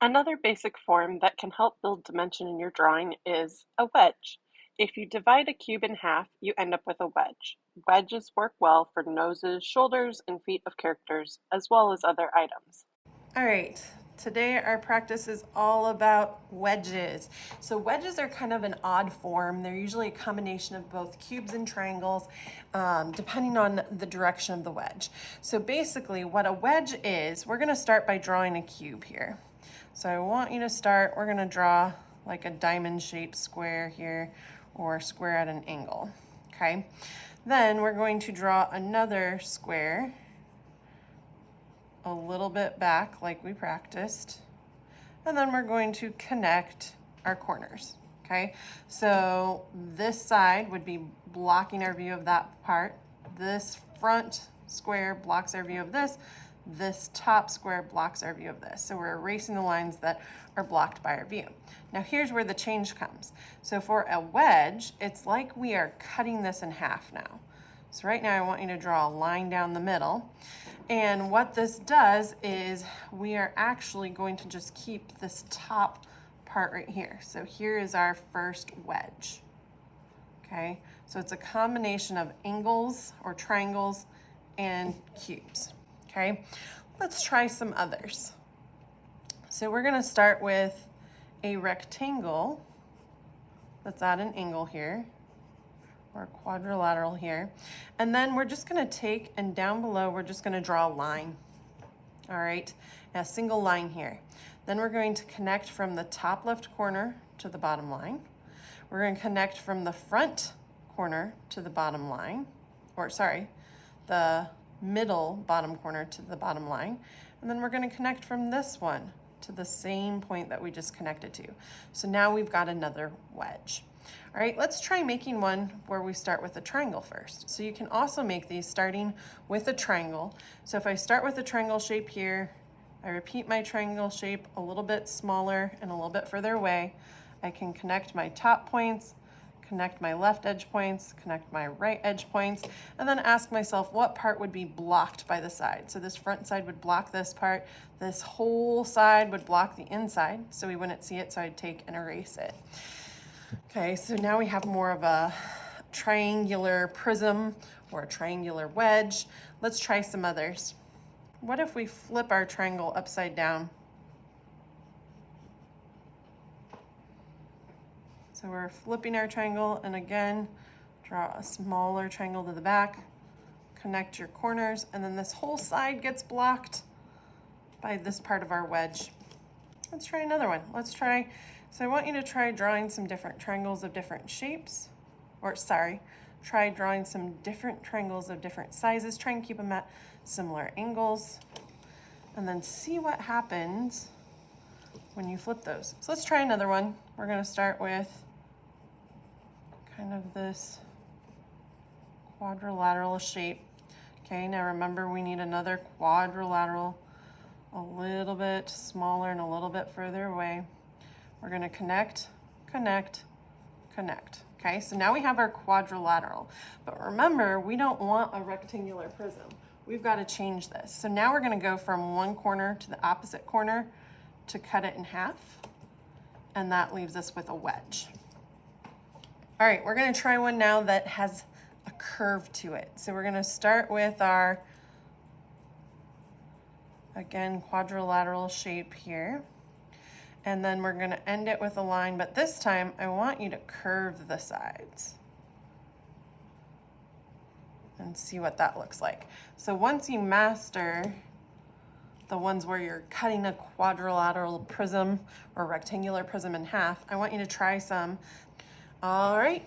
Another basic form that can help build dimension in your drawing is a wedge. If you divide a cube in half, you end up with a wedge. Wedges work well for noses, shoulders, and feet of characters, as well as other items. All right, today our practice is all about wedges. So wedges are kind of an odd form. They're usually a combination of both cubes and triangles, depending on the direction of the wedge. So basically what a wedge is, we're gonna start by drawing a cube here. So I want you to start, we're gonna draw like a diamond shaped square here, or square at an angle, okay? Then we're going to draw another square a little bit back like we practiced. And then we're going to connect our corners, okay? So this side would be blocking our view of that part. This front square blocks our view of this. This top square blocks our view of this. So we're erasing the lines that are blocked by our view. Now here's where the change comes. So for a wedge, it's like we are cutting this in half now. So right now I want you to draw a line down the middle. And what this does is we are actually going to just keep this top part right here. So here is our first wedge, okay? So it's a combination of angles or triangles and cubes, okay? Let's try some others. So we're gonna start with a rectangle that's at an angle here, or quadrilateral here. And then we're just gonna take, and down below, we're just gonna draw a line. All right, a single line here. Then we're going to connect from the top left corner to the bottom line. We're gonna connect from the front corner to the bottom line, or sorry, the middle bottom corner to the bottom line. And then we're gonna connect from this one to the same point that we just connected to. So now we've got another wedge. All right, let's try making one where we start with a triangle first. So you can also make these starting with a triangle. So if I start with a triangle shape here, I repeat my triangle shape a little bit smaller and a little bit further away. I can connect my top points, connect my left edge points, connect my right edge points, and then ask myself what part would be blocked by the side. So this front side would block this part. This whole side would block the inside, so we wouldn't see it, so I'd take and erase it. Okay, so now we have more of a triangular prism or a triangular wedge. Let's try some others. What if we flip our triangle upside down? So we're flipping our triangle, and again, draw a smaller triangle to the back, connect your corners, and then this whole side gets blocked by this part of our wedge. Let's try another one. So I want you to try drawing some different triangles of different shapes, try drawing some different triangles of different sizes. Try and keep them at similar angles, and then see what happens when you flip those. So let's try another one. We're gonna start with kind of this quadrilateral shape. Okay, now remember we need another quadrilateral, a little bit smaller and a little bit further away. We're gonna connect, connect, connect. Okay, so now we have our quadrilateral. But remember, we don't want a rectangular prism. We've got to change this. So now we're gonna go from one corner to the opposite corner to cut it in half. And that leaves us with a wedge. All right, we're gonna try one now that has a curve to it. So we're gonna start with our, again, quadrilateral shape here. And then we're gonna end it with a line, but this time I want you to curve the sides and see what that looks like. So once you master the ones where you're cutting a quadrilateral prism or rectangular prism in half, I want you to try some. All right,